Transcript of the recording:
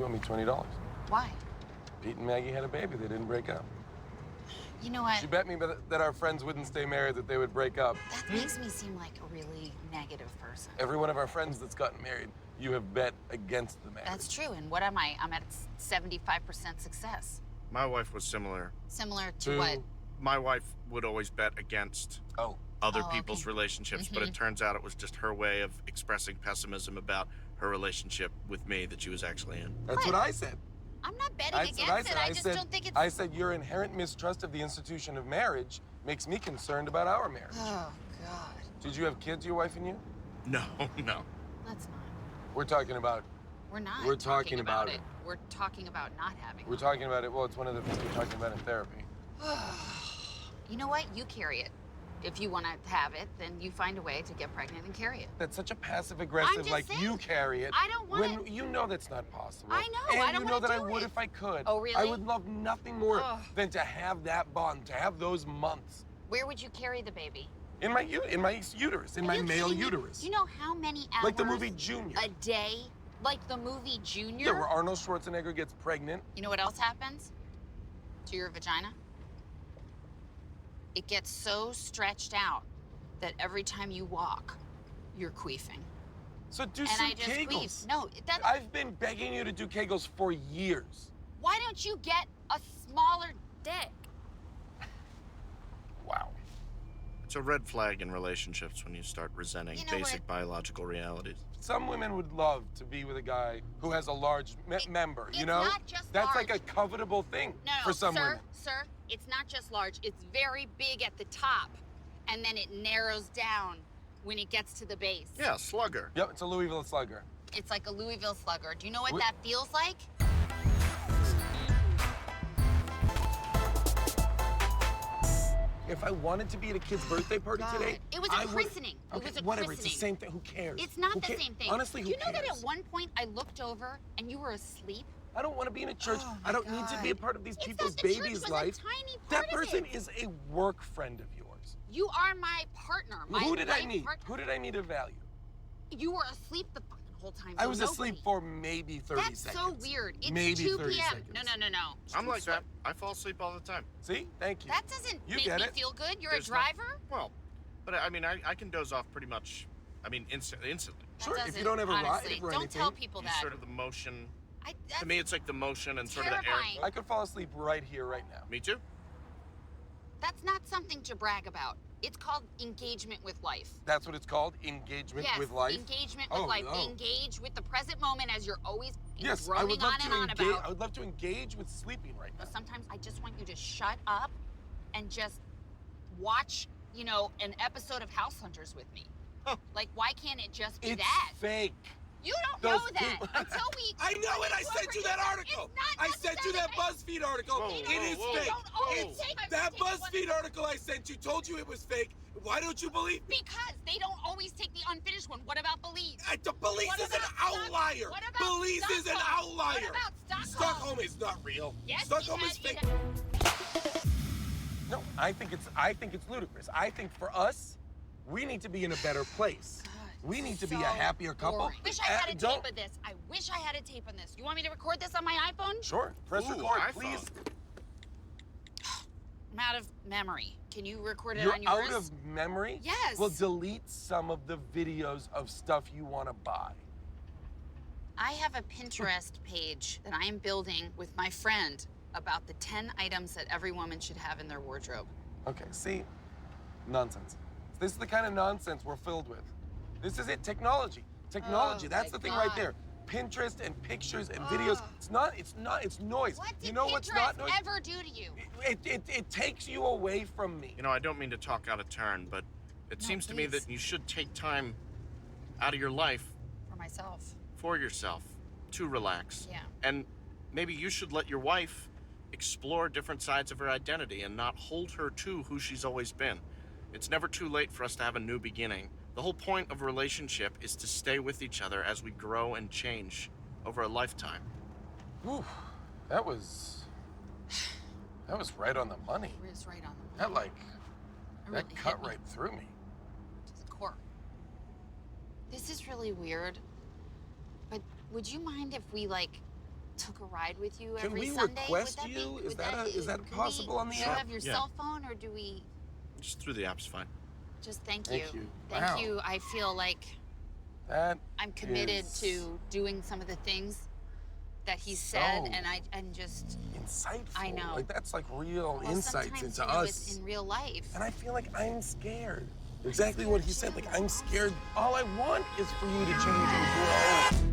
owe me $20. Why? Pete and Maggie had a baby. They didn't break up. You know what? She bet me that our friends wouldn't stay married, that they would break up. That makes me seem like a really negative person. Every one of our friends that's gotten married, you have bet against the marriage. That's true. And what am I? I'm at 75% success. My wife was similar. Similar to what? My wife would always bet against other people's relationships, but it turns out it was just her way of expressing pessimism about her relationship with me that she was actually in. That's what I said. I'm not betting against it. I just don't think it's... I said your inherent mistrust of the institution of marriage makes me concerned about our marriage. Oh, God. Did you have kids, your wife and you? No. Let's not. We're talking about... We're not. We're talking about it. We're talking about not having We're talking about it. Well, it's one of the things we're talking about in therapy. You know what? You carry it. If you want to have it, then you find a way to get pregnant and carry it. That's such a passive-aggressive, like, saying. you carry it. I don't want when you know that's not possible. I know. And I don't you know want to that I do would it. if I could. Oh, really? I would love nothing more than to have that bond, to have those months. Where would you carry the baby? In my uterus, in my male uterus. Do you know how many hours? Like the movie Junior. A day? Like the movie Junior? Yeah, where Arnold Schwarzenegger gets pregnant. You know what else happens to your vagina? It gets so stretched out that every time you walk, you're queefing. So do and some I just Kegels. Queef. No, that... I've been begging you to do Kegels for years. Why don't you get a smaller dick? Wow. It's a red flag in relationships when you start resenting basic biological realities. Some women would love to be with a guy who has a large member, you know? Not just That's large. like a covetable thing No, for some women. Sir, it's not just large. It's very big at the top, and then it narrows down when it gets to the base. Yeah, slugger. Yep, it's a Louisville Slugger. It's like a Louisville Slugger. Do you know what that feels like? If I wanted to be at a kid's birthday party today, it was a christening. Okay, It was a whatever. christening. It's the same thing. Who cares? It's not the same thing. Honestly, who Do you know cares? that at one point I looked over and you were asleep? I don't want to be in a church. I don't need to be a part of these people's the church babies' was life. A tiny part That person of it. is a work friend of yours. You are my partner. My Who did I life meet? partner. Who did I meet of value? You were asleep the fucking whole time. I was asleep for maybe 30 That's seconds. so weird. It's maybe 2 30 p.m. seconds. No. I'm like that. I fall asleep all the time. See? Thank you. That doesn't You make get me it. feel good. You're There's a driver? Well, but I mean, I can doze off pretty much, instantly. Sure, if you don't have a honestly, ride or don't anything. tell people that. Sort of the motion. That's To me, it's like the motion and sort of the air. terrifying. I could fall asleep right here, right now. Me too. That's not something to brag about. It's called engagement with life. That's what it's called? Engagement Yes, with life? engagement with life. Oh. Engage with the present moment as you're always Yes, I droning would love on to and on engage. about. I would love to engage with sleeping right now. But sometimes I just want you to shut up and just watch, an episode of House Hunters with me. Like, why can't it just be It's that? fake. You don't Those know that people- until we... I know it. I sent you that article. I sent you that BuzzFeed. BuzzFeed article. Whoa, It is whoa, fake. don't always It's- take my that particular BuzzFeed article I sent you told you it was fake. Why don't you believe me? Because they don't always take the unfinished one. What about Belize? The Belize What is an about outlier. What about Belize is an Stockholm? outlier. What about Stockholm? Stockholm is not real. Yes, Stockholm it is fake. has- No, I think it's ludicrous. I think for us, we need to be in a better place. We need to be a happier couple. Boring. Wish I had a Don't- tape of this. I wish I had a tape of this. You want me to record this on my iPhone? Sure. Press Ooh, record, iPhone. please. I'm out of memory. Can you record it You're on yours? out of memory? Yes. Well, delete some of the videos of stuff you want to buy. I have a Pinterest page that I am building with my friend about the 10 items that every woman should have in their wardrobe. Okay, see? Nonsense. This is the kind of nonsense we're filled with. This is it, technology. Technology, Oh, that's my the thing right God. there. Pinterest and pictures and videos. It's noise. What did You know Pinterest what's not noise? ever do to you? It takes you away from me. I don't mean to talk out of turn, but it seems to me please. that you should take time out of your life For myself. for yourself to relax. Yeah. And maybe you should let your wife explore different sides of her identity and not hold her to who she's always been. It's never too late for us to have a new beginning. The whole point of a relationship is to stay with each other as we grow and change over a lifetime. Whew, that was right on the money. It was right on the That money. that really cut hit me right through me. to the core. This is really weird, but would you mind if we, took a ride with you Can every we Sunday? request Would that you? be, Is would that can possible on the do you app? have your Yeah. cell phone, or do we Just through the app's fine. just thank Thank you? you. Thank Wow. you. I feel like That I'm committed is to doing some of the things that he said, so and just insightful. I know. Like that's like real well, insights sometimes, into you know, us. it's in real life. And I feel like I'm scared. Exactly what he said. Like I'm scared. All I want is for you to change and grow.